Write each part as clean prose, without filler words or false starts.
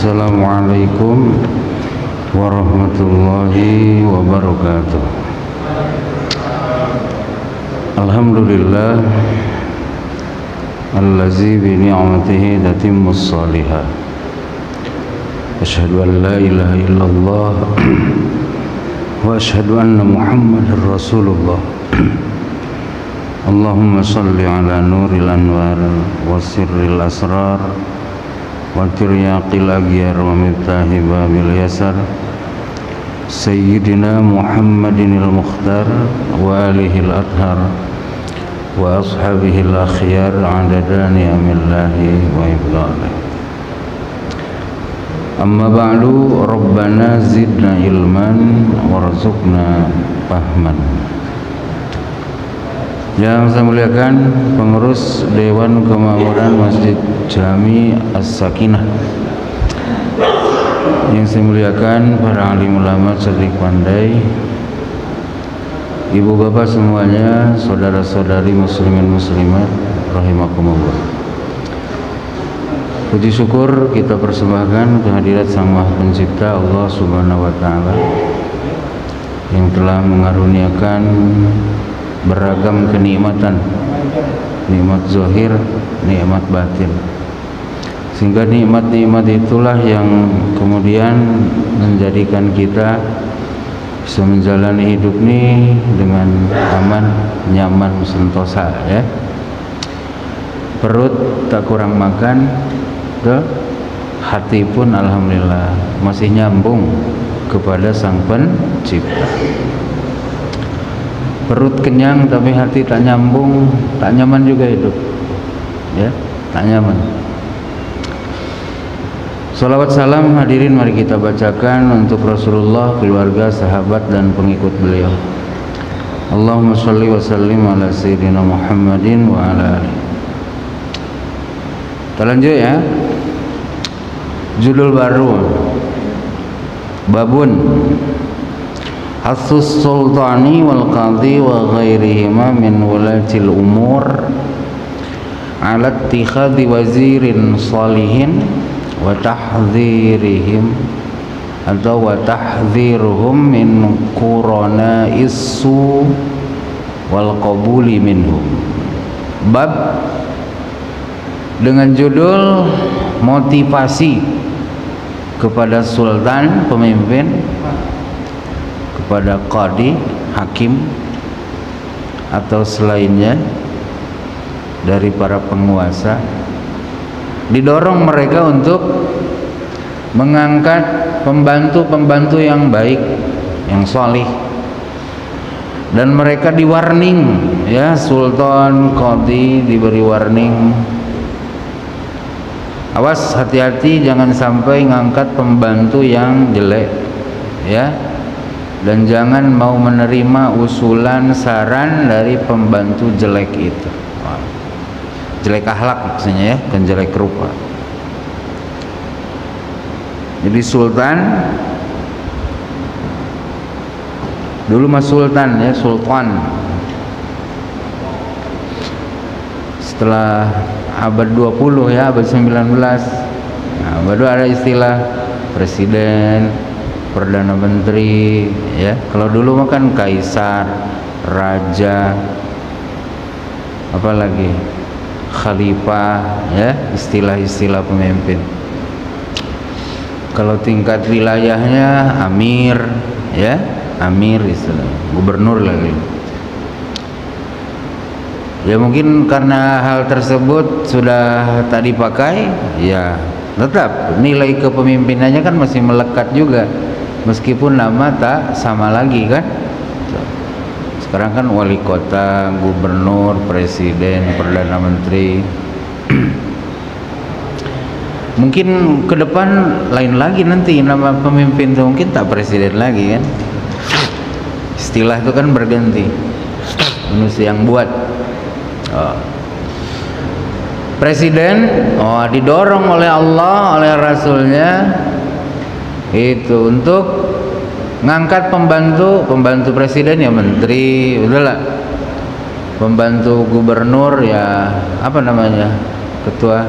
Assalamualaikum warahmatullahi wabarakatuh. Alhamdulillah allazi bi ni'matihi tatimmus shalihat. Asyhadu an la ilaha illallah wa asyhadu anna Muhammadar Rasulullah. Allahumma salli ala nuril anwar wa sirril asrar wa tiryaqil aghyar wa miftahi babil yasar Sayyidina Muhammadinil Mukhtar wa alihil adhar wa ashabihil akhyar adada ni'amillahi wa ibdalih. Amma ba'du, Rabbana zidna ilman warzuqna fahman. Yang saya muliakan pengurus Dewan Kemakmuran Masjid Jami As-Sakinah, yang saya muliakan para alim ulama cerdik pandai, ibu bapak semuanya, saudara-saudari muslimin muslimat rahimakumullah. Puji syukur kita persembahkan kehadirat Sang Maha Pencipta Allah Subhanahu wa taala yang telah mengaruniakan beragam kenikmatan, nikmat zahir, nikmat batin, sehingga nikmat-nikmat itulah yang kemudian menjadikan kita bisa menjalani hidup ini dengan aman, nyaman, sentosa, ya. Perut tak kurang makan, ke hati pun alhamdulillah masih nyambung kepada Sang Pencipta. Perut kenyang tapi hati tak nyambung, tak nyaman juga hidup, ya, tak nyaman. Salawat salam hadirin mari kita bacakan untuk Rasulullah, keluarga, sahabat dan pengikut beliau. Allahumma sholli wa sallim ala sayyidina Muhammadin wa ala alihi. Kita lanjut, ya. Judul baru, babun Hasus sultani wal qadhi wa ghairihima min wulatil umur ala ittikhadhi wazirin salihin wa tahdhirihim atau wa tahdhiruhum min qurana'is su wal qabuli minhum. Bab dengan judul motivasi kepada sultan, pemimpin, kepada qadi, hakim atau selainnya dari para penguasa, didorong mereka untuk mengangkat pembantu-pembantu yang baik, yang salih, dan mereka di warning, ya, sultan, qadi diberi warning, awas, hati-hati jangan sampai ngangkat pembantu yang jelek, ya, dan jangan mau menerima usulan saran dari pembantu jelek itu. Jelek akhlak maksudnya, ya, dan jelek rupa. Jadi sultan dulu mas sultan, ya, sultan. Setelah abad 20, ya, abad 19, nah, baru ada istilah presiden, perdana menteri, ya. Kalau dulu makan kaisar, raja, apalagi khalifah, ya, istilah-istilah pemimpin. Kalau tingkat wilayahnya amir, ya, amir, istilah gubernur lagi. Ya mungkin karena hal tersebut sudah tak dipakai, ya tetap nilai kepemimpinannya kan masih melekat juga, meskipun nama tak sama lagi, kan. Sekarang kan wali kota, gubernur, presiden, perdana menteri. Mungkin ke depan lain lagi nanti nama pemimpin itu, mungkin tak presiden lagi, kan. Istilah itu kan berganti, manusia yang buat. Presiden didorong oleh Allah, oleh Rasulnya itu untuk ngangkat pembantu presiden, ya menteri, udahlah. Pembantu gubernur, ya apa namanya, ketua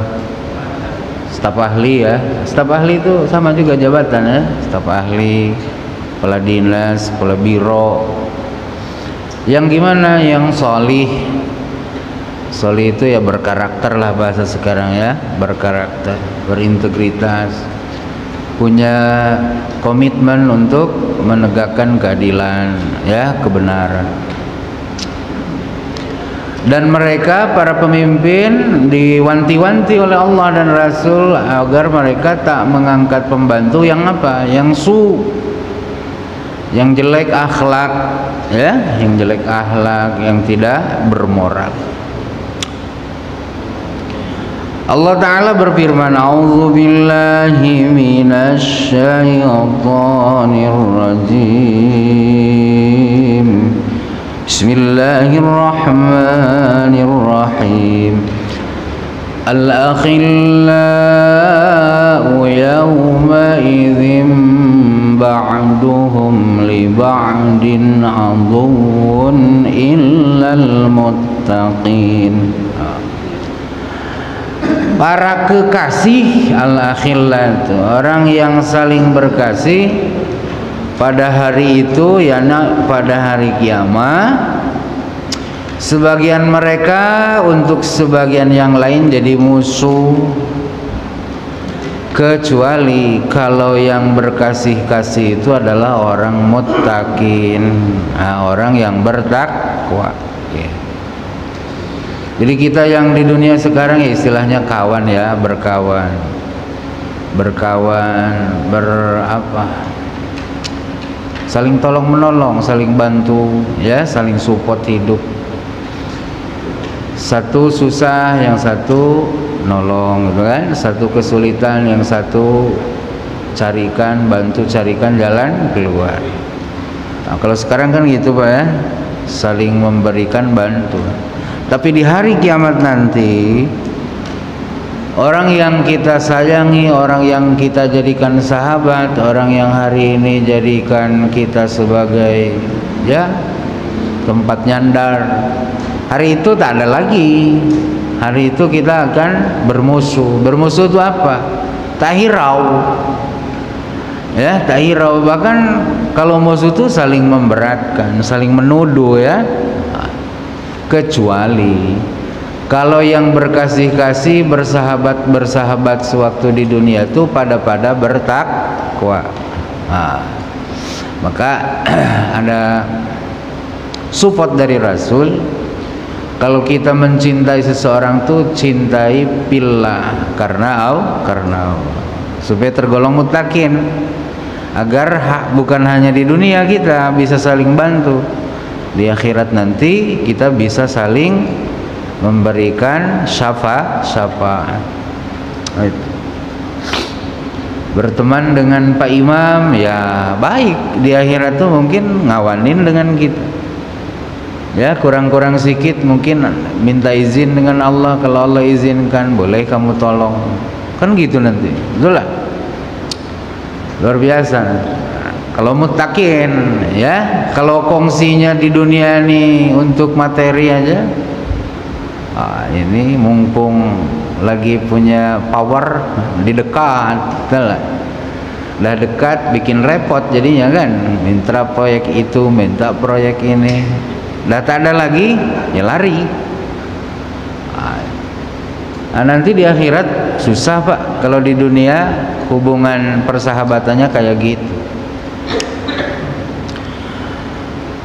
staf ahli ya. Staf ahli itu sama juga jabatan ya, staf ahli, kepala dinas, kepala biro. Yang gimana? Yang sholih. Sholih itu ya berkarakter lah bahasa sekarang ya, berkarakter, berintegritas, punya komitmen untuk menegakkan keadilan ya, kebenaran. Dan mereka para pemimpin diwanti-wanti oleh Allah dan Rasul agar mereka tak mengangkat pembantu yang apa? Yang yang jelek akhlak ya, yang jelek akhlak, yang tidak bermoral. Allah Ta'ala berfirman, A'udzu billahi minasy syaithanir rajim. Bismillahirrahmanirrahim. Al-akhillau yawma idzin ba'duhum li ba'din 'aduwwun illal muttaqin. Para kekasih, al-akhillah itu orang yang saling berkasih pada hari itu ya, pada hari kiamat. Sebagian mereka untuk sebagian yang lain jadi musuh, kecuali kalau yang berkasih-kasih itu adalah orang muttaqin, orang yang bertakwa. Jadi kita yang di dunia sekarang ya istilahnya kawan ya, berkawan, saling tolong menolong, saling bantu ya, saling support hidup. Satu susah, yang satu nolong gitu kan, satu kesulitan, yang satu bantu carikan jalan keluar. Nah, kalau sekarang kan gitu Pak ya, saling memberikan bantu. Tapi di hari kiamat nanti, orang yang kita sayangi, orang yang kita jadikan sahabat, orang yang hari ini jadikan kita sebagai ya tempat nyandar, hari itu tak ada lagi. Hari itu kita akan bermusuh. Bermusuh itu apa? Tak hirau ya, tak hirau. Bahkan kalau musuh itu saling memberatkan, saling menuduh ya. Kecuali kalau yang berkasih-kasih, bersahabat sewaktu di dunia itu pada bertakwa. Maka ada support dari Rasul. Kalau kita mencintai seseorang tuh cintai pillah, karena Allah, supaya tergolong muttaqin, agar bukan hanya di dunia kita bisa saling bantu, di akhirat nanti kita bisa saling memberikan syafaat. Berteman dengan Pak Imam ya baik, di akhirat tuh mungkin ngawanin dengan kita ya, kurang-kurang sedikit mungkin minta izin dengan Allah, kalau Allah izinkan boleh kamu tolong, kan gitu nanti, betul lah, luar biasa. Kalau muttaqin ya, kalau kongsinya di dunia nih untuk materi aja, ini mumpung lagi punya power di dekat, betul lah. Udah dekat bikin repot jadinya kan, minta proyek itu, minta proyek ini, udah tak ada lagi ya lari. Nah, nanti di akhirat susah Pak, kalau di dunia hubungan persahabatannya kayak gitu.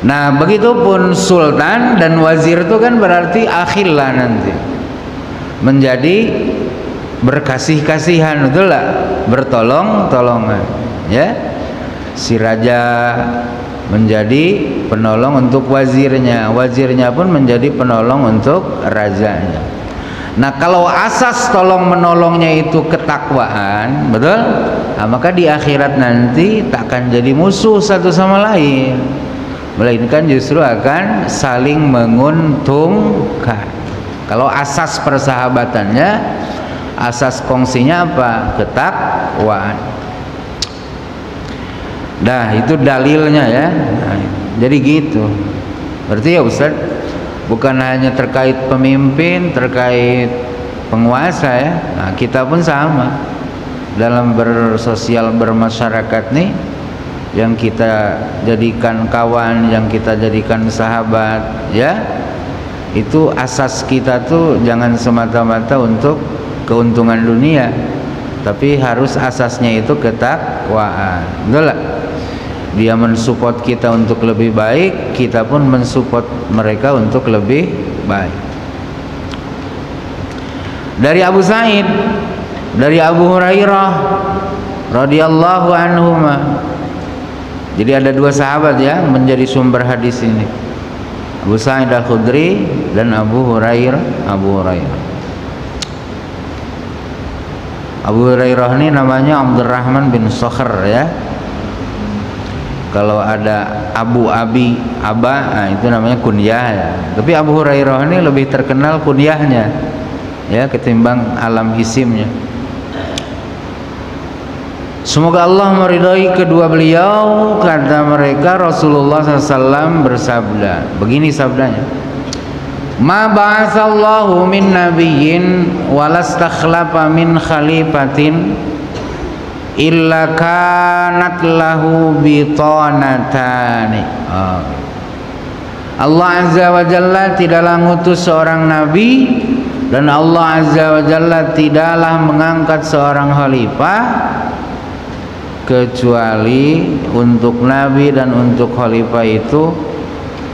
Nah begitupun sultan dan wazir itu kan berarti akhillah, nanti menjadi berkasih-kasihan, betul lah, bertolong-tolongan ya. Si raja menjadi penolong untuk wazirnya, wazirnya pun menjadi penolong untuk rajanya. Nah kalau asas tolong menolongnya itu ketakwaan, betul, nah, maka di akhirat nanti takkan jadi musuh satu sama lain, melainkan justru akan saling menguntungkan. Kalau asas persahabatannya, asas kongsinya apa? Ketakwaan. Nah itu dalilnya ya. Nah, jadi gitu. Berarti ya Ustaz, bukan hanya terkait pemimpin, terkait penguasa ya. Nah, kita pun sama dalam bersosial bermasyarakat nih, yang kita jadikan kawan, yang kita jadikan sahabat ya, itu asas kita tuh jangan semata-mata untuk keuntungan dunia, tapi harus asasnya itu ketakwaan. Betul lah? Dia mensupport kita untuk lebih baik, kita pun mensupport mereka untuk lebih baik. Dari Abu Sa'id, dari Abu Hurairah radhiyallahu anhuma. Jadi ada dua sahabat ya menjadi sumber hadis ini, Abu Sa'id Al-Khudri dan Abu Hurairah. Abu Hurairah ini namanya Abdurrahman bin Sakhr ya. Kalau ada Abu Abi Aba, nah itu namanya kunyah ya. Tapi Abu Hurairah ini lebih terkenal kunyahnya ya ketimbang alam isimnya. Semoga Allah meridhai kedua beliau. Kata mereka, Rasulullah SAW bersabda, begini sabdanya, ma ba'atsallahu min nabiyyin walastakhlafa min khalifatin illa kanat lahu bitanatani. Allah Azza wa Jalla tidaklah ngutus seorang nabi, dan Allah Azza wa Jalla tidaklah mengangkat seorang khalifah kecuali untuk nabi dan untuk khalifah itu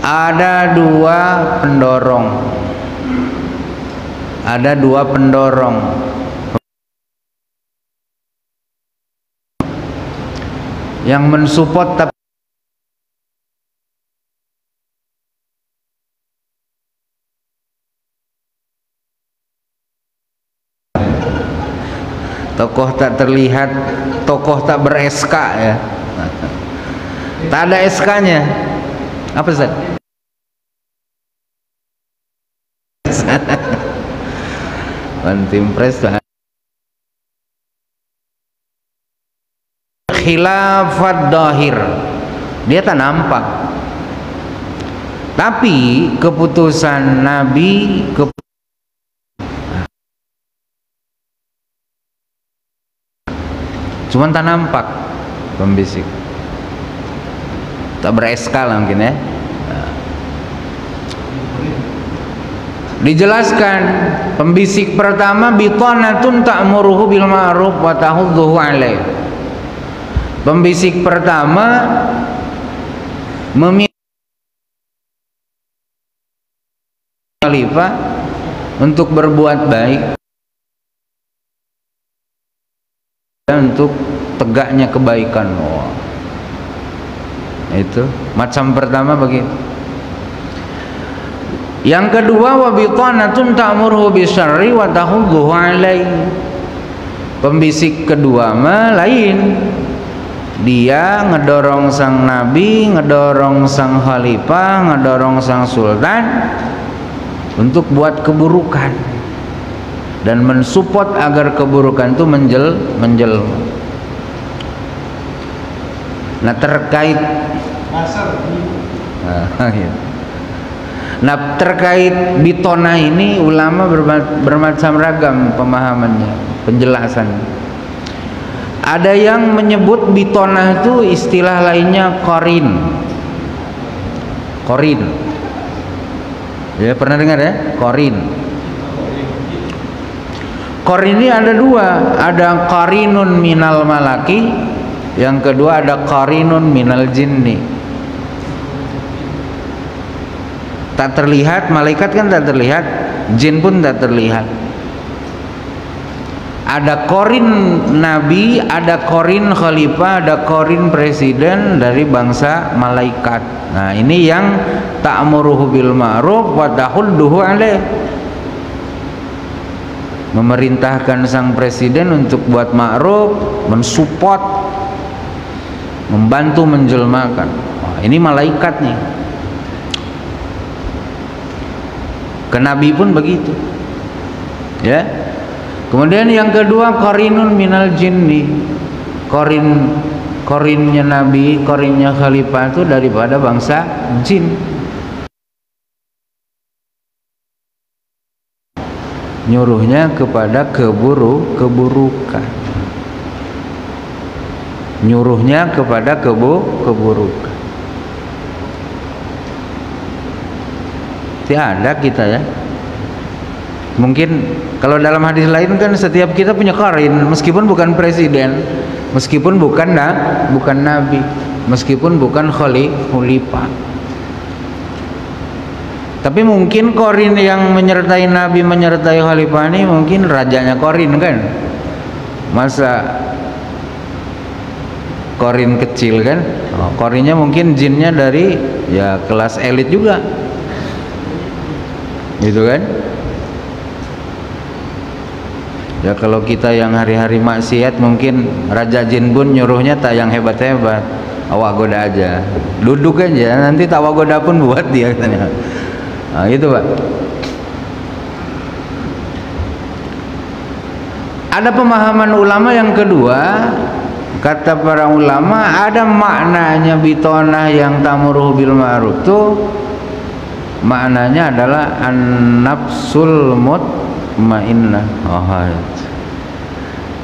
ada dua pendorong. Ada dua pendorong yang mensupport, tapi tokoh tak terlihat, tokoh tak ber-SK ya. Tak ada SK-nya. Apa Ustaz? Antimpres khilafat dahir, dia tak nampak, tapi keputusan Nabi cuman tak nampak, pembisik tak ber-SK lah mungkin ya. Dijelaskan pembisik pertama, bitanatun ta'muruhu bil ma'ruf wa tahudduhu alaih. Pembisik pertama meminta khalifah untuk berbuat baik, untuk tegaknya kebaikan. Itu macam pertama begitu. Yang kedua, wa bitanatun ta'muruhu bisyarri wa tahudduhu alaihi. Pembisik kedua mah lain, dia ngedorong sang nabi, ngedorong sang khalifah, ngedorong sang sultan untuk buat keburukan dan mensupport agar keburukan itu menjelma. Nah, terkait terkait bitona ini ulama bermacam ragam pemahamannya, penjelasan. Ada yang menyebut bitona itu istilah lainnya korin. Ya, pernah dengar ya? Korin ini ada dua, ada qarinun minal malaki, yang kedua ada qarinun minal jinni. Tak terlihat, malaikat kan tak terlihat, jin pun tak terlihat. Ada korin nabi, ada korin khalifah, ada korin presiden dari bangsa malaikat. Nah, ini yang ta'muruhu bil ma'ruf wa tahudduhu alaih, memerintahkan sang presiden untuk buat ma'ruf, mensupport, membantu menjelmakan. Wah, ini malaikat nih. Ke nabi pun begitu ya. Kemudian yang kedua, qarinun minal jinni. Korinnya nabi, korinnya khalifah itu daripada bangsa jin. nyuruhnya kepada keburukan, nyuruhnya kepada keburukan. Tiada kita ya. Mungkin kalau dalam hadis lain kan setiap kita punya qarin, meskipun bukan presiden, meskipun bukan nabi, meskipun bukan khalifah. Tapi mungkin qarin yang menyertai nabi, menyertai khalifah ini mungkin rajanya qarin kan. Masa qarin kecil kan? Qarinnya mungkin jinnya dari ya kelas elit juga. Gitu kan? Ya kalau kita yang hari-hari maksiat mungkin raja jin pun nyuruhnya tak yang hebat-hebat, awak goda aja, duduk aja, nanti tak awak goda pun buat dia katanya. Nah, gitu Pak. Ada pemahaman ulama yang kedua, kata para ulama ada maknanya bitonah yang tamuruhu bil ma'ruf tuh maknanya adalah an-nafsul mutmainnah.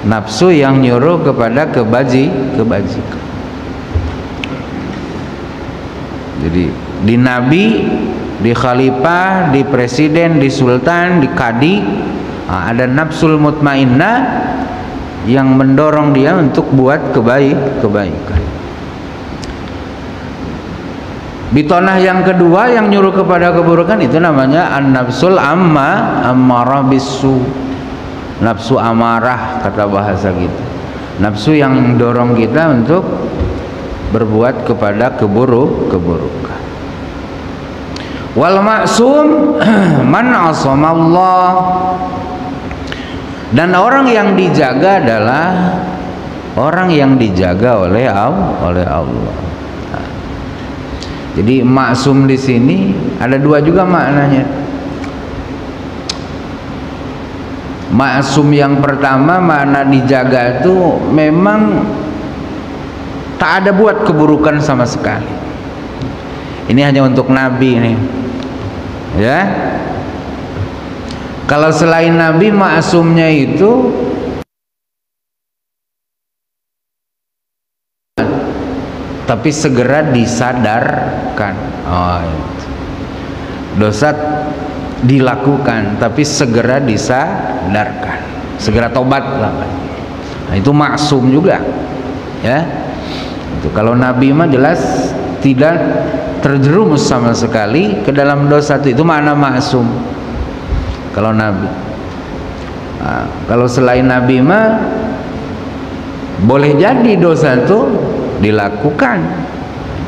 Nafsu yang nyuruh kepada kebajikan. Jadi di nabi, di khalifah, di presiden, di sultan, di kadi, ada nafsul mutmainnah yang mendorong dia untuk buat kebaikan. Bitonah yang kedua yang nyuruh kepada keburukan itu namanya an-nafsul ammarah bisu. Nafsu amarah kata bahasa kita. Nafsu yang dorong kita untuk berbuat kepada keburukan. Wal maksum man asamallah. Dan orang yang dijaga adalah orang yang dijaga oleh Allah. Jadi maksum di sini ada dua juga maknanya. Maksum yang pertama makna dijaga itu memang tak ada buat keburukan sama sekali. Ini hanya untuk nabi nih. Ya. Kalau selain nabi maksumnya itu tapi segera disadarkan. Dosa dilakukan tapi segera disadarkan, segera tobat lah. Nah, itu maksum juga ya. Itu kalau nabi mah jelas tidak terjerumus sama sekali ke dalam dosa itu makna maksum kalau nabi. Nah, kalau selain nabi mah boleh jadi dosa itu dilakukan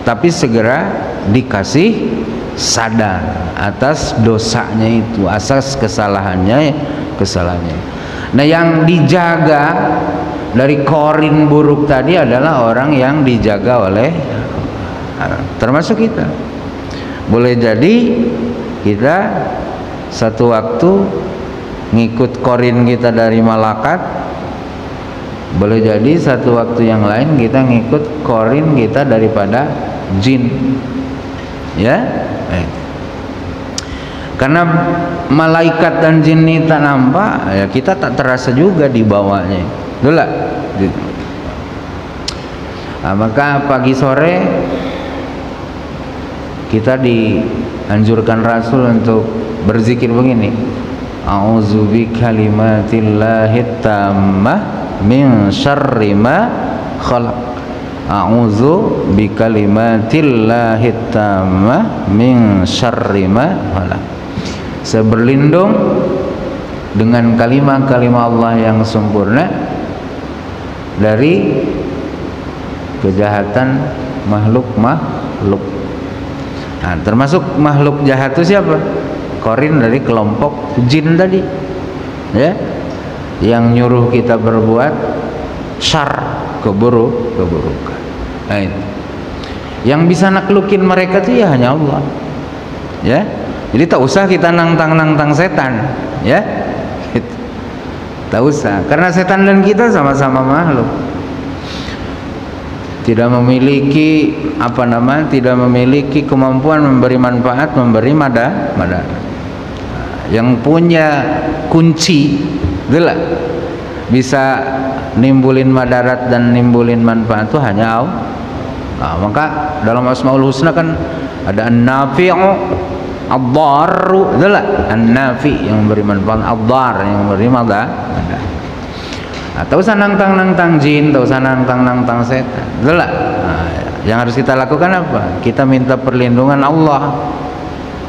tapi segera dikasih sadar atas dosanya itu, atas kesalahannya. Nah, yang dijaga dari korin buruk tadi adalah orang yang dijaga oleh termasuk kita. Boleh jadi kita satu waktu ngikut korin kita dari malaikat, boleh jadi satu waktu yang lain kita ngikut korin kita daripada jin. Ya. Karena malaikat dan jin ini tak nampak, ya kita tak terasa juga di bawahnya. Itulah. Nah, maka pagi sore kita dianjurkan Rasul untuk berzikir begini. A'udzu bikalimatillahi tammah min syarri ma khalaq. A'udzu bikalimatillahi tammah min syarri ma khalaq. Saya berlindung dengan kalimat-kalimat Allah yang sempurna dari kejahatan makhluk. Nah, termasuk makhluk jahat itu siapa? Korin dari kelompok jin tadi, ya, yang nyuruh kita berbuat syar, keburukan. Nah, itu. Yang bisa naklukin mereka itu ya hanya Allah, ya. Jadi tak usah kita nantang setan, ya. Gitu. Tak usah, karena setan dan kita sama-sama makhluk. Tidak memiliki tidak memiliki kemampuan memberi manfaat, memberi madarat. yang punya kunci itulah bisa nimbulin madarat dan nimbulin manfaat itu hanya Allah. Maka dalam Asmaul Husna kan ada An-Nafi'u, Ad-Darru, itulah An-Nafi yang memberi manfaat, Ad-Dar yang memberi madarat. Tahu nangtang jin, tahu nangtang setan, itulah. Yang harus kita lakukan apa? Kita minta perlindungan Allah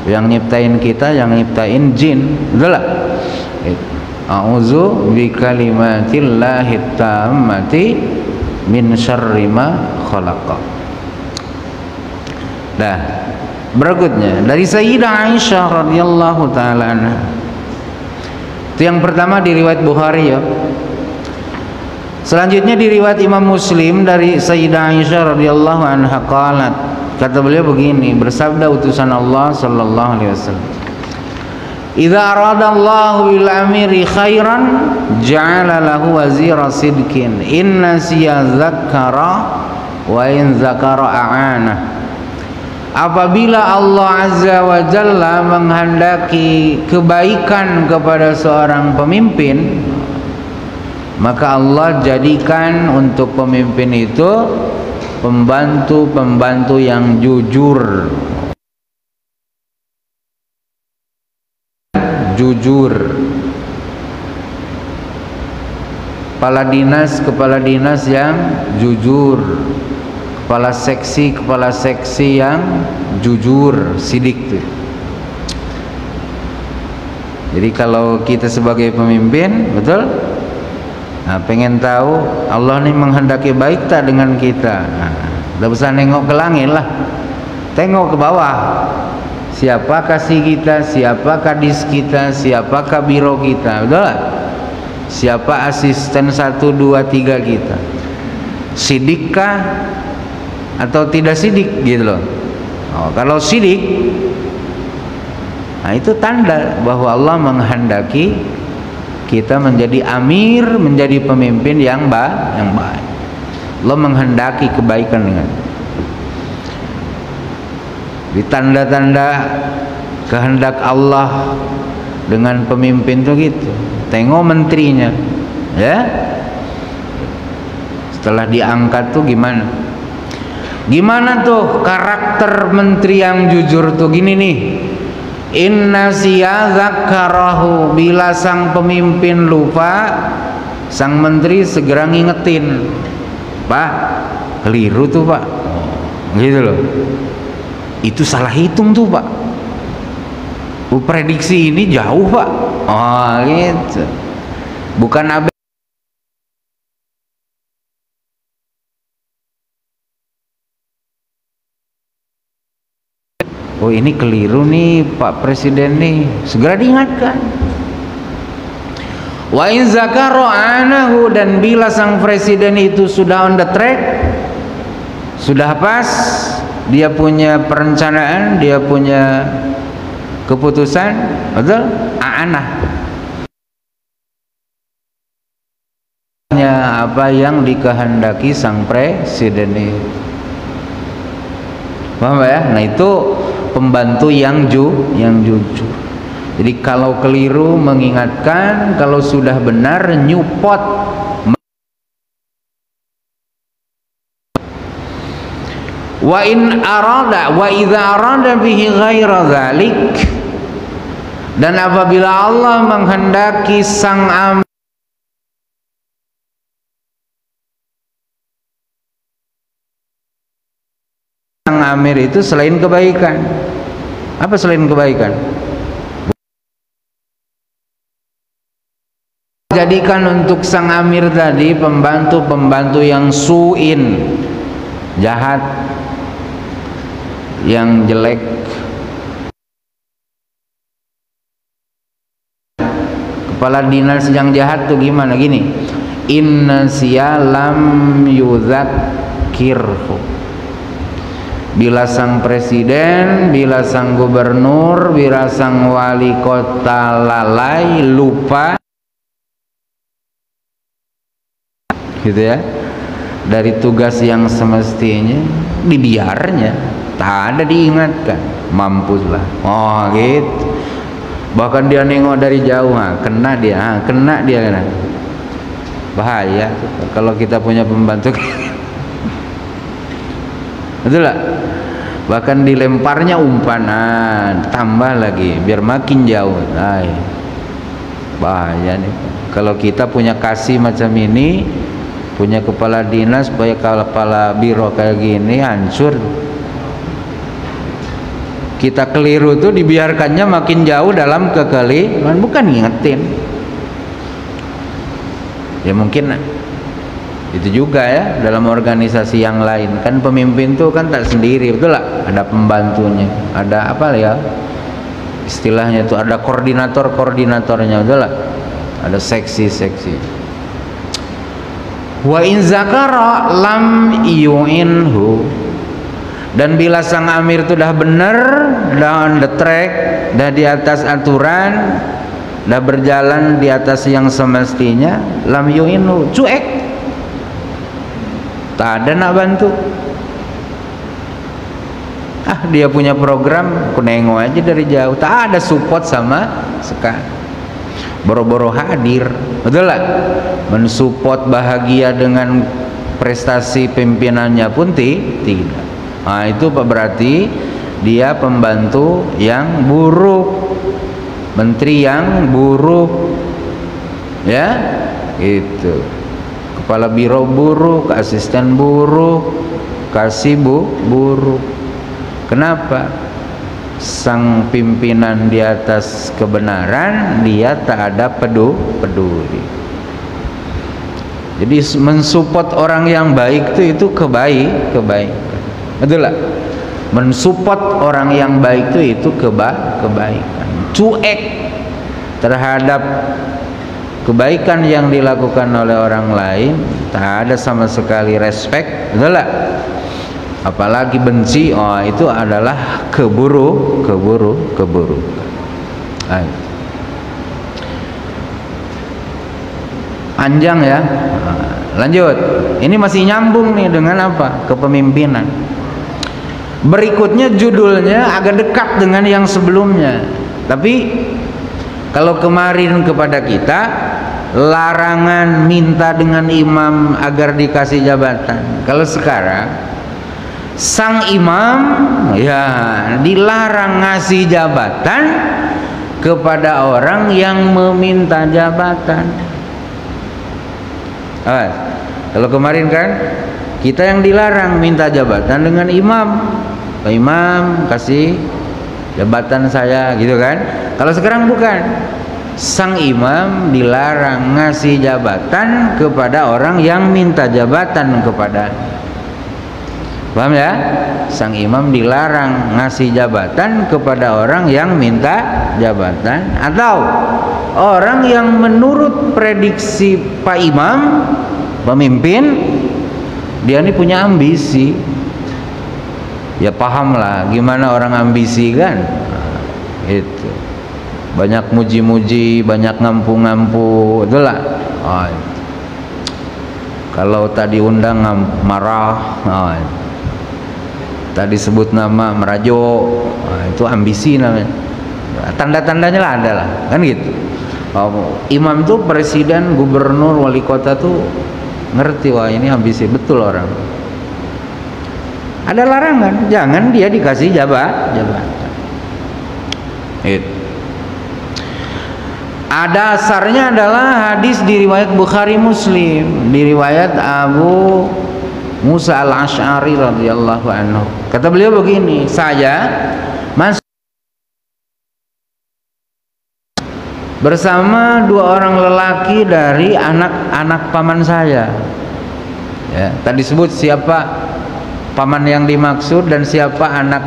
yang nyiptain kita, yang nyiptain jin, itulah. A'udzu bikalimatillahi tammati min syarri ma khalaqa. Nah, berikutnya dari Sayyidah Aisyah radhiyallahu taala anha. Itu yang pertama di riwayat Bukhari ya. Selanjutnya di riwayat Imam Muslim dari Sayyidah Aisyah radhiyallahu anha qalat, kata beliau begini, bersabda utusan Allah sallallahu alaihi wasallam, "Idza aradallahu bil amiri khairan ja'ala lahu wazira sidqin, inna siya zakara wa in zakara a'ana." Apabila Allah Azza wa Jalla menghendaki kebaikan kepada seorang pemimpin, maka Allah jadikan untuk pemimpin itu pembantu-pembantu yang jujur. Kepala dinas yang jujur, kepala seksi yang jujur, sidik tuh. Jadi kalau kita sebagai pemimpin, betul? Nah, pengen tahu Allah nih menghendaki baik tak dengan kita? Nah, udah usah nengok ke langit lah, tengok ke bawah. Siapa kasih kita, siapa kadis kita, siapa kabiro kita, betul gak? Siapa asisten 1, 2, 3 kita? Sidikkah atau tidak sidik gitu loh. Kalau sidik, nah itu tanda bahwa Allah menghendaki kita menjadi amir, menjadi pemimpin yang baik. Allah menghendaki kebaikan dengan. Di tanda-tanda kehendak Allah dengan pemimpin tuh gitu. Tengok menterinya, ya. Setelah diangkat tuh gimana? Gimana tuh karakter menteri yang jujur tuh? Gini nih, inna siya zakarahu, bila sang pemimpin lupa, sang menteri segera ngingetin, Pak, keliru tuh Pak, gitu loh, itu salah hitung tuh Pak, prediksi ini jauh Pak, gitu, bukan AB. Oh ini keliru nih Pak Presiden nih, segera diingatkan. Wa in zakara anahu, dan bila sang presiden itu sudah on the track, sudah pas, dia punya perencanaan, dia punya keputusan, betul? Aanah. Apa yang dikehendaki sang presiden ini. Paham ya? Nah itu pembantu yang jujur. Jadi kalau keliru mengingatkan, kalau sudah benar nyupot. Wa in arada wa idza arada bihi ghaira dzalik, dan apabila Allah menghendaki sang amir itu selain kebaikan. Apa selain kebaikan? Jadikan untuk sang amir tadi pembantu-pembantu yang su'in, jahat, yang jelek. Kepala dinas yang jahat tuh gimana? Gini, inna siyalam yudzakirhu, bila sang presiden, bila sang gubernur, bila sang wali kota lalai, lupa, gitu ya, dari tugas yang semestinya, dibiarnya, tak ada diingatkan, mampuslah. Oh gitu. Bahkan dia nengok dari jauh, kena dia, kena. Bahaya kalau kita punya pembantu. Betul lah. Bahkan dilemparnya umpanan, tambah lagi biar makin jauh. Bahaya nih. Kalau kita punya kasih macam ini, punya kepala dinas, punya kepala biro kayak gini, hancur. Kita keliru tuh dibiarkannya makin jauh dalam kekeliruan, bukan ngingetin. Ya mungkin itu juga ya dalam organisasi yang lain, kan pemimpin tuh kan tak sendiri, betul lah, ada pembantunya, ada apa ya istilahnya tuh, ada koordinatornya, betul lah, ada seksi. Wa in zakara lam yu'inhu, dan bila sang amir itu dah benar, dah on the track, dah di atas aturan, dah berjalan di atas yang semestinya, lam yu'inhu, cuek, tak ada nak bantu. Dia punya program, aku nengok aja dari jauh, tak ada support sama sekali. Boro-boro hadir, betul lah, mensupport bahagia dengan prestasi pimpinannya pun tidak. Itu berarti dia pembantu yang buruk, menteri yang buruk, ya itu. Kepala biro buruk, asisten buruk, kasih buruk. Kenapa? Sang pimpinan di atas kebenaran, dia tak ada peduli. Jadi mensupport orang yang baik itu kebaikan. Betul lah. Mensupport orang yang baik itu kebaikan. Cuek terhadap kebaikan yang dilakukan oleh orang lain, tak ada sama sekali respect, betul lah. Apalagi benci, itu adalah keburu. Panjang ya. Lanjut. Ini masih nyambung nih dengan apa? Kepemimpinan. Berikutnya judulnya agak dekat dengan yang sebelumnya. Tapi kalau kemarin kepada kita larangan minta dengan imam agar dikasih jabatan, kalau sekarang sang imam ya dilarang ngasih jabatan kepada orang yang meminta jabatan. Kalau kemarin kan kita yang dilarang minta jabatan dengan imam, Pak Imam kasih jabatan saya, gitu kan. Kalau sekarang bukan, sang imam dilarang ngasih jabatan kepada orang yang minta jabatan kepada. Paham ya? Sang imam dilarang ngasih jabatan kepada orang yang minta jabatan, atau orang yang menurut prediksi Pak Imam, pemimpin, dia ini punya ambisi. Ya paham lah gimana orang ambisi kan. Itu banyak muji-muji, banyak ngampu-ngampu, itulah. Kalau tadi undang marah, tadi sebut nama merajuk, itu ambisi namanya. Tanda-tandanya lah ada lah, kan gitu. Imam tuh presiden, gubernur, wali kota tuh ngerti, wah ini ambisi betul orang. Ada larangan, jangan dia dikasih jabatan. Itu. Dasarnya adalah hadis di riwayat Bukhari Muslim, di riwayat Abu Musa al-Ash'ari radhiyallahu anhu. Kata beliau begini, saya bersama dua orang lelaki dari anak-anak paman saya. Ya, tadi sebut siapa paman yang dimaksud dan siapa anak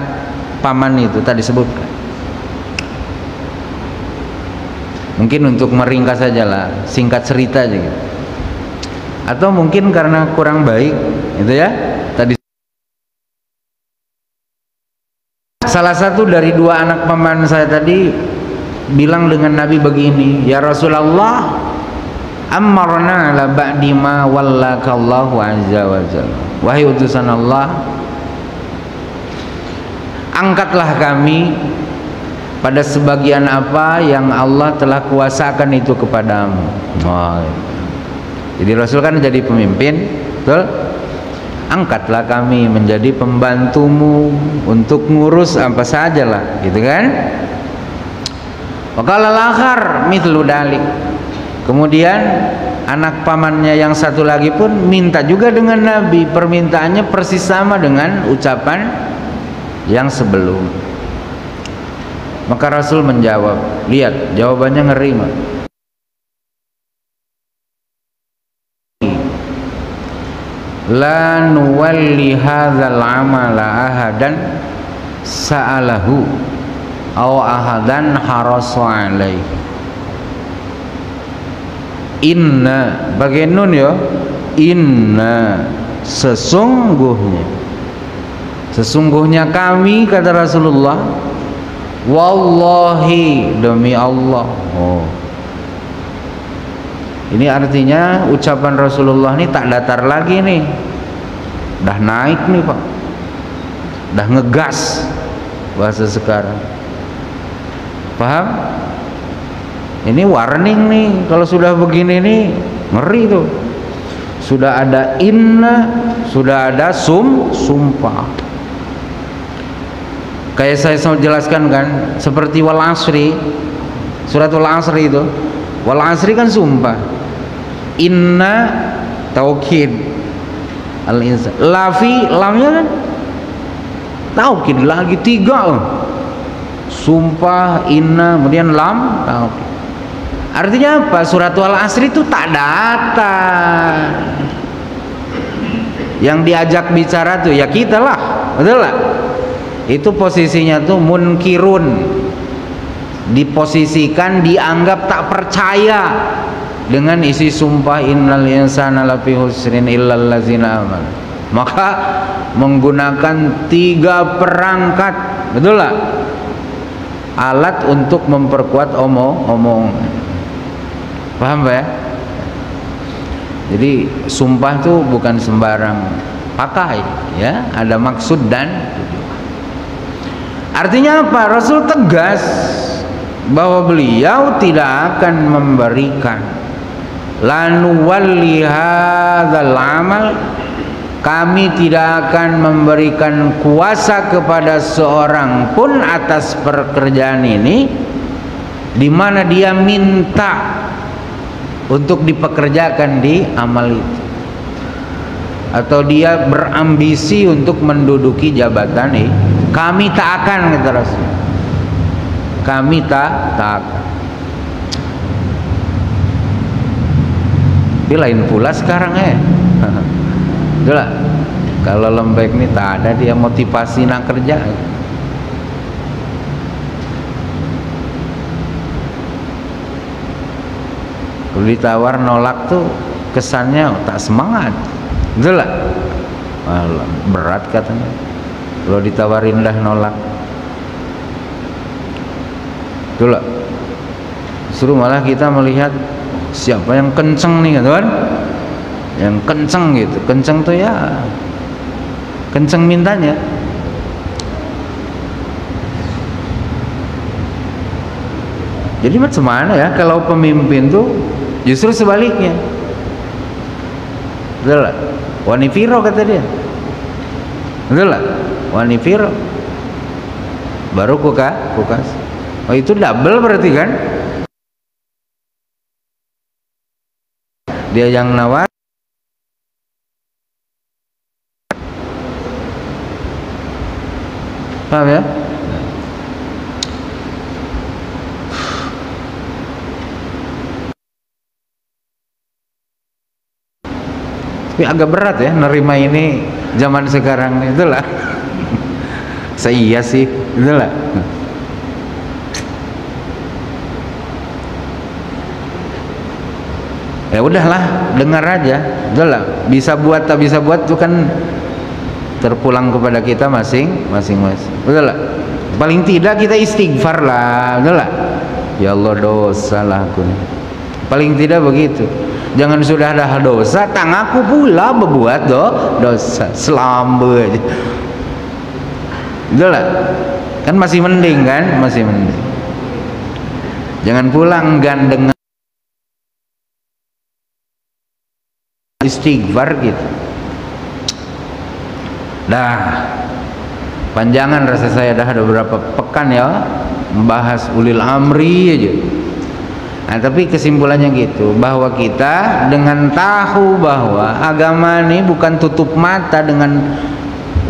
paman itu tadi sebutkan. Mungkin untuk meringkas saja lah, singkat cerita aja gitu. Atau mungkin karena kurang baik, itu ya. Tadi salah satu dari dua anak paman saya tadi bilang dengan Nabi begini, ya Rasulullah, amarna ala ba'di ma wallakallahu azza wa jalla. Wahai utusan Allah, angkatlah kami pada sebagian apa yang Allah telah kuasakan itu kepadamu. Oh. Jadi Rasul kan jadi pemimpin, betul? Angkatlah kami menjadi pembantumu untuk ngurus apa sajalah, gitu kan? Waqala al-akhar mithlu dalik. Kemudian anak pamannya yang satu lagi pun minta juga dengan Nabi, permintaannya persis sama dengan ucapan yang sebelum. Maka Rasul menjawab, lihat jawabannya ngeri, Mak. La nuwalli hadzal amala ahadan sa'alahu aw ahadan harasa alaihi. Inna bagai nun ya, inna sesungguhnya kami, kata Rasulullah, wallahi demi Allah. Oh, ini artinya ucapan Rasulullah ini tak datar lagi nih, dah naik nih Pak, dah ngegas bahasa sekarang, paham? Ini warning nih, kalau sudah begini nih ngeri tuh. Sudah ada inna, sudah ada sumpah. Kayak saya jelaskan kan, seperti wal asri, surat wal asri itu, wal asri kan sumpah. Inna taukid, al insan, lafi lamnya kan taukid lagi tiga, sumpah, inna, kemudian lam, taukid. Artinya apa? Surat wal asri itu tak datang. Yang diajak bicara tuh ya kita lah, betul lah. Itu posisinya tuh munkirun, diposisikan, dianggap tak percaya dengan isi sumpah innal insana lafi husrin illal ladzina amanu. Maka menggunakan 3 perangkat, betul lah, alat untuk memperkuat omong. Paham Pak ya? Jadi sumpah tuh bukan sembarang pakai ya, ada maksud dan tujuan. Artinya apa? Rasul tegas bahwa beliau tidak akan memberikan, la nuwalli hadzal amal, kami tidak akan memberikan kuasa kepada seorang pun atas pekerjaan ini di mana dia minta untuk dipekerjakan di amal itu, atau dia berambisi untuk menduduki jabatan ini, kami tak akan, kata Rasul. Kami tak akan. Tapi lain pula sekarang itulah, kalau lembek ini tak ada dia motivasi nak kerja. Kalau ditawar nolak tuh kesannya tak semangat, betul lah. Berat katanya kalau ditawarin dah nolak, betul lah. Justru malah kita melihat siapa yang kenceng nih kan, yang kenceng gitu. Kenceng tuh ya kenceng mintanya. Jadi macam mana ya kalau pemimpin tuh justru sebaliknya, betul lah, wanifiro kata dia, betul lah, wanifiro baru kukas. Oh itu double berarti kan, dia yang nawar, paham ya? Tapi agak berat ya nerima ini zaman sekarang, itulah. Iya sih, itulah. Ya udahlah, dengar aja, itulah. Bisa buat tak bisa buat itu kan terpulang kepada kita masing-masing. Betul lah. Paling tidak kita istighfar lah, betul lah. Ya Allah dosa lah aku. Paling tidak begitu. Jangan sudah ada dosa tak ngaku pula berbuat dosa, selambe aja. Betul lah. Kan masih mending kan, masih mending. Jangan pula enggan dengan istighfar gitu. Dah panjangan rasa saya, dah ada beberapa pekan ya membahas ulil amri aja. Nah, tapi kesimpulannya gitu, bahwa kita dengan tahu bahwa agama ini bukan tutup mata dengan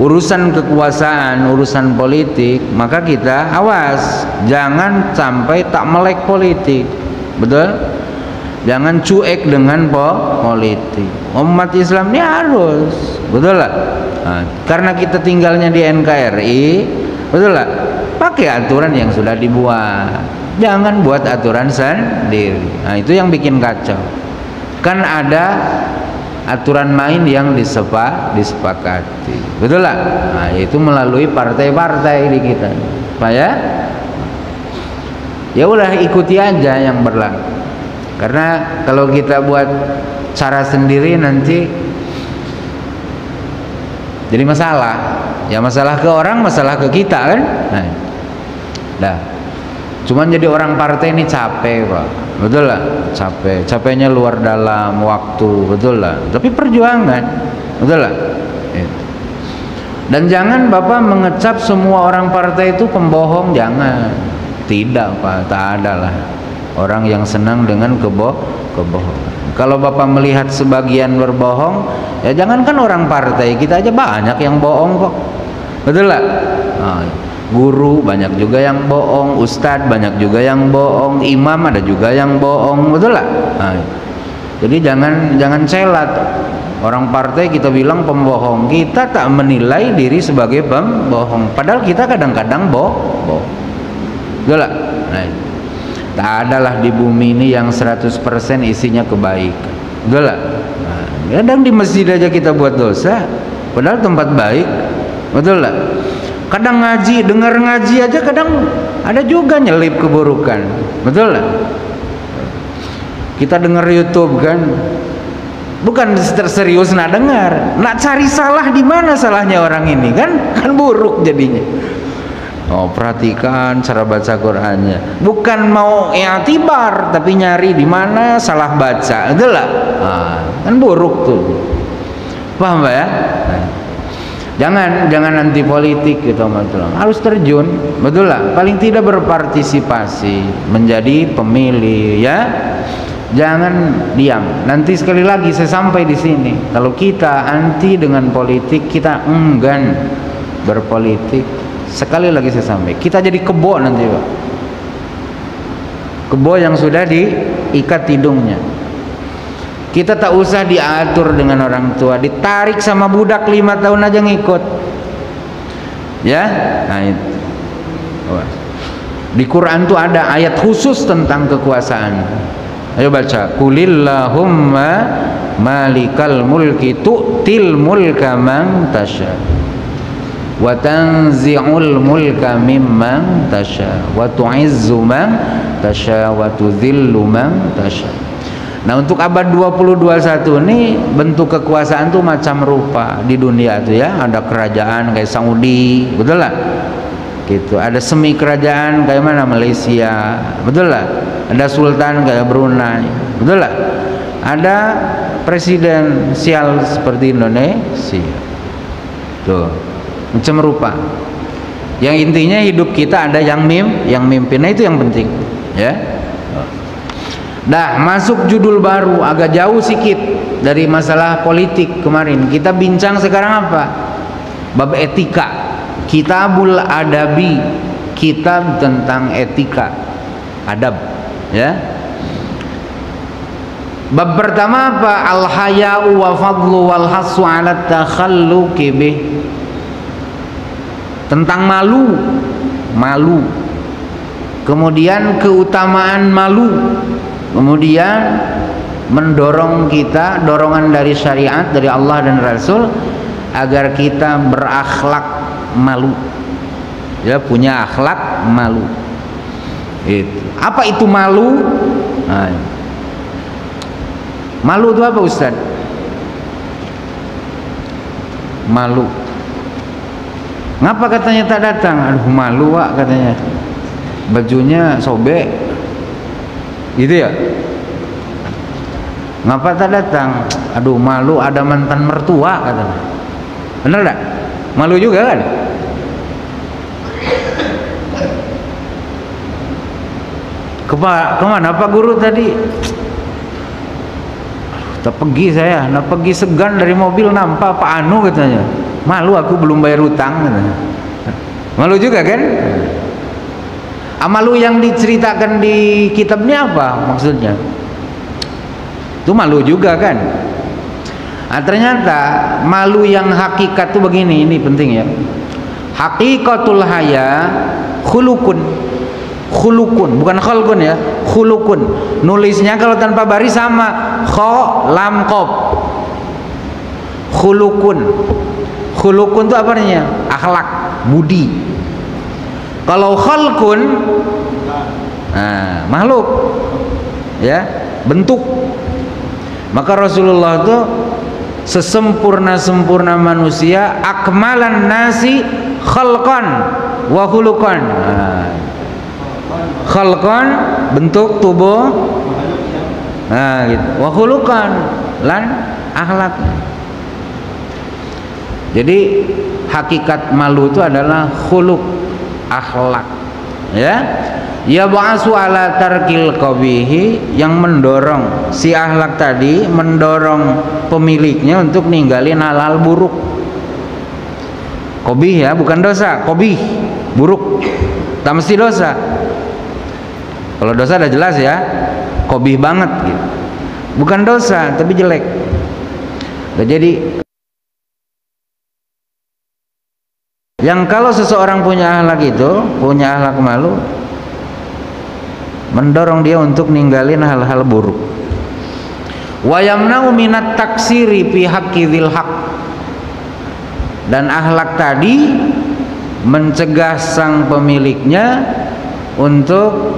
urusan kekuasaan, urusan politik, maka kita awas, jangan sampai tak melek politik. Betul? Jangan cuek dengan politik. Umat Islam ini harus, betul lah. Nah, karena kita tinggalnya di NKRI, betul lah. Pakai aturan yang sudah dibuat. Jangan buat aturan sendiri. Nah, itu yang bikin kacau. Kan ada aturan main yang disepakati, betul lah. Nah, itu melalui partai-partai di kita. Supaya ya udah ikuti aja yang berlaku. Karena kalau kita buat cara sendiri nanti jadi masalah. Ya masalah ke orang, masalah ke kita kan. Nah, dah. Cuman jadi orang partai ini capek, Pak. Betul lah, capek. Capeknya luar dalam waktu, betul lah. Tapi perjuangan, betul lah. Dan jangan Bapak mengecap semua orang partai itu pembohong, jangan. Tidak, Pak, tak ada lah orang yang senang dengan kebohongan. Kalau Bapak melihat sebagian berbohong, ya jangankan orang partai, kita aja banyak yang bohong kok. Betul lah. Nah, guru banyak juga yang bohong, ustadz banyak juga yang bohong, imam ada juga yang bohong, betul lah. Nah, jadi jangan celat orang partai kita bilang pembohong, kita tak menilai diri sebagai pembohong, padahal kita kadang-kadang bohong, betul lah. Nah, tak adalah di bumi ini yang 100% isinya kebaikan, betul lah. Nah, kadang di masjid aja kita buat dosa, padahal tempat baik, betul lah. Kadang ngaji, dengar ngaji aja kadang ada juga nyelip keburukan, betul lah. Kita dengar YouTube kan, bukan serius nak dengar, nak cari salah di mana salahnya orang ini kan buruk jadinya. Oh, perhatikan cara baca Qur'annya, bukan mau i'tibar tapi nyari di mana salah baca, betul lah. Nah, kan buruk tuh, paham Pak ya? Jangan anti politik gitu, betul. Harus terjun, betul lah. Paling tidak berpartisipasi menjadi pemilih ya. Jangan diam. Nanti sekali lagi saya sampai di sini. Kalau kita anti dengan politik, kita enggan berpolitik. Sekali lagi saya sampai. Kita jadi kebo nanti, Pak. Kebo yang sudah diikat hidungnya. Kita tak usah diatur dengan orang tua, ditarik sama budak 5 tahun aja ngikut. Ya, nah itu. Di Quran tuh ada ayat khusus tentang kekuasaan. Ayo baca. Qulillahumma malikal mulki tu'til mulka man tasha wa tanzi'ul mulka mimman tasha wa tu'izzu man tasha wa tudhillu man tasha. Nah, untuk abad 20-21 ini bentuk kekuasaan tuh macam rupa di dunia tuh ya. Ada kerajaan kayak Saudi, betul lah. Gitu. Ada semi kerajaan kayak mana Malaysia, betul lah. Ada sultan kayak Brunei, betul lah. Ada presidensial seperti Indonesia. Tuh, macam rupa. Yang intinya hidup kita ada yang mimpin. Nah, itu yang penting, ya. Dah masuk judul baru, agak jauh sedikit dari masalah politik kemarin. Kita bincang sekarang apa? Bab etika. Kitabul Adabi, kitab tentang etika, adab, ya. Bab pertama apa? Al-haya'u wa fadlu wal hasu 'ala takhalluqi bih. Tentang malu. Kemudian keutamaan malu. Kemudian mendorong kita, dorongan dari syariat, dari Allah dan Rasul, agar kita berakhlak malu, ya, punya akhlak malu. Itu. Apa itu malu? Nah, malu itu apa, Ustaz? Malu. Ngapa katanya tak datang? Aduh, malu, Wak, katanya. Bajunya sobek. gitu ya. Ngapa tak datang? Aduh malu ada mantan mertua katanya. Bener tak? Malu juga kan? Kemana Pak Guru tadi? Tak pergi saya, nak pergi segan dari mobil nampak Pak Anu katanya. Malu aku belum bayar utang katanya. Malu juga kan? Malu yang diceritakan di kitab ini apa maksudnya? Itu malu juga kan? Ternyata malu yang hakikat tuh begini, ini penting ya. Hakikatul haya khulukun, bukan khalqun ya, khulukun. Nulisnya kalau tanpa baris sama, kho lam qaf. Khulukun itu apa artinya? Akhlak, budi. Kalau khalqun, makhluk, ya, bentuk. Maka Rasulullah itu sesempurna manusia, akmalan nasi khalqan wa khuluqan. Khalqan bentuk tubuh, gitu. Wa khuluqan lan akhlak. Jadi hakikat malu itu adalah khuluq, akhlak, ya. Ya ba'asu ala tarkil qabihi, yang mendorong si akhlak tadi, mendorong pemiliknya untuk ninggalin hal-hal buruk. Qabih ya, bukan dosa, qabih, buruk. Tak mesti dosa. Kalau dosa udah jelas ya, qabih banget gitu. Bukan dosa, tapi jelek. Jadi yang kalau seseorang punya akhlak itu, punya akhlak malu, mendorong dia untuk ninggalin hal-hal buruk. Wa yamna'u minat taksiri fi haqqi dzil haqq, dan akhlak tadi mencegah sang pemiliknya untuk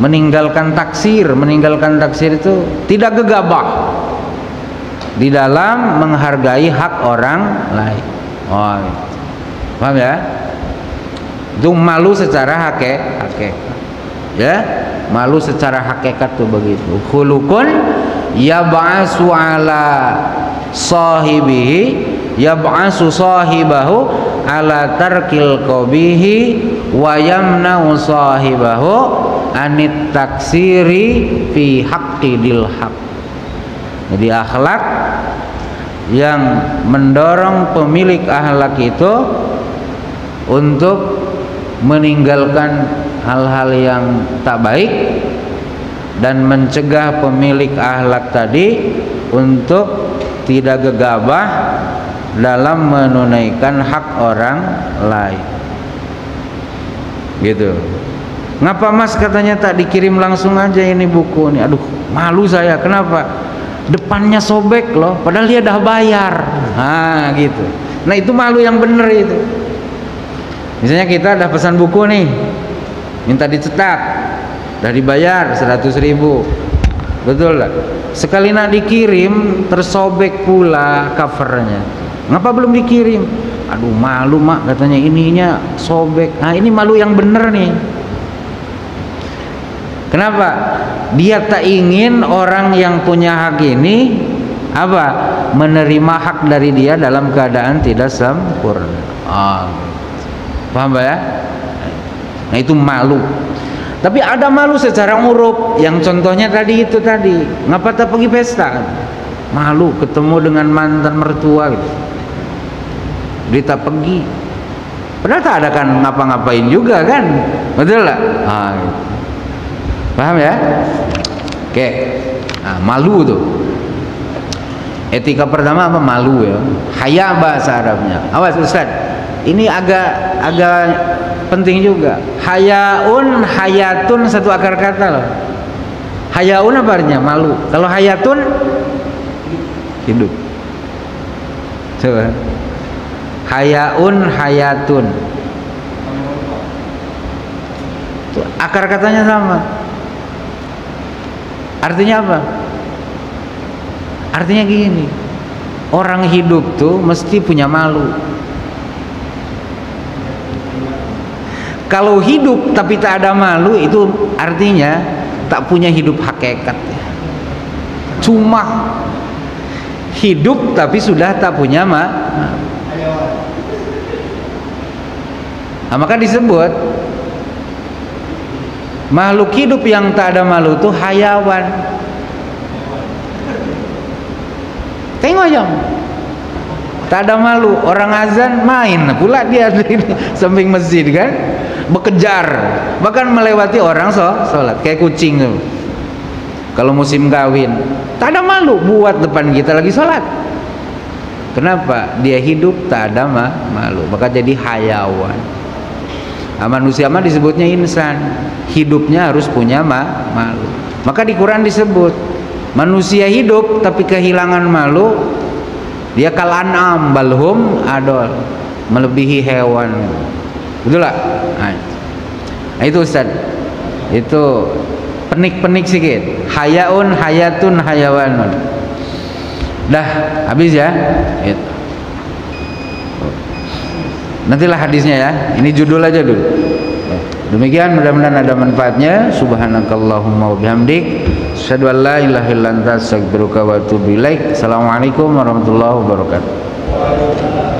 meninggalkan taksir. Meninggalkan taksir itu tidak gegabah di dalam menghargai hak orang lain. Oh, paham ya? Itu malu secara hakikat, ya, malu secara hakikat tuh begitu. Khulukun yab'asu ala sahibihi, yab'asu sahibahu ala tarkil qabihi wa yamna'u sahibahu anit taksiri fi haqqi dil haq. Jadi akhlak yang mendorong pemilik akhlak itu untuk meninggalkan hal-hal yang tak baik dan mencegah pemilik akhlak tadi untuk tidak gegabah dalam menunaikan hak orang lain. Gitu. Ngapa Mas katanya tak dikirim langsung aja ini buku nih? Aduh, malu saya. Kenapa? Depannya sobek loh, padahal dia dah bayar. Gitu. Nah, itu malu yang bener itu. Misalnya kita udah pesan buku nih, minta dicetak, udah dibayar 100.000, betul lah. Sekali nak dikirim tersobek pula covernya. Ngapa belum dikirim? Aduh malu mak katanya, ininya sobek. Ini malu yang bener nih. Kenapa? Dia tak ingin orang yang punya hak ini menerima hak dari dia dalam keadaan tidak sempurna. Paham ya? Nah itu malu. Tapi ada malu secara uruf, yang contohnya tadi itu tadi. Ngapa tak pergi pesta? Malu ketemu dengan mantan mertua gitu. Dia tak pergi. Padahal tak ada kan ngapa-ngapain juga kan? Betul lah? Gitu. Paham ya? Oke. Malu tuh. Etika pertama apa? Malu ya. Haya bahasa Arabnya. Awas Ustaz. Ini agak penting juga. Hayaun, hayatun satu akar kata loh. Hayaun apa artinya? Malu. Kalau hayatun hidup. Coba. Hayaun, hayatun. Tuh, akar katanya sama. Artinya apa? Artinya gini. Orang hidup tuh mesti punya malu. Kalau hidup tapi tak ada malu, itu artinya tak punya hidup hakikat. Cuma hidup tapi sudah tak punya maka disebut makhluk hidup yang tak ada malu itu hayawan. Tengok aja, tak ada malu. Orang azan main pula dia di samping masjid kan, bekejar, bahkan melewati orang sholat kayak kucing tuh. Kalau musim kawin, tak ada malu buat depan kita lagi sholat. Kenapa? Dia hidup tak ada malu, maka jadi hayawan. Manusia mah disebutnya insan, hidupnya harus punya malu. Maka di Quran disebut manusia hidup tapi kehilangan malu, dia kal an'am balhum adol, melebihi hewan. Betul lah? Nah, itu Ustaz, itu penik-penik sedikit. Hayaun, hayatun, hayawanun. Dah habis ya. Itu. Nantilah hadisnya ya. Ini judul aja dulu. Demikian, mudah-mudahan ada manfaatnya. Subhanakallahumma wa bihamdik, asyhadu an la ilaha illa anta, astaghfiruka wa atubu ilaik. Assalamualaikum warahmatullahi wabarakatuh.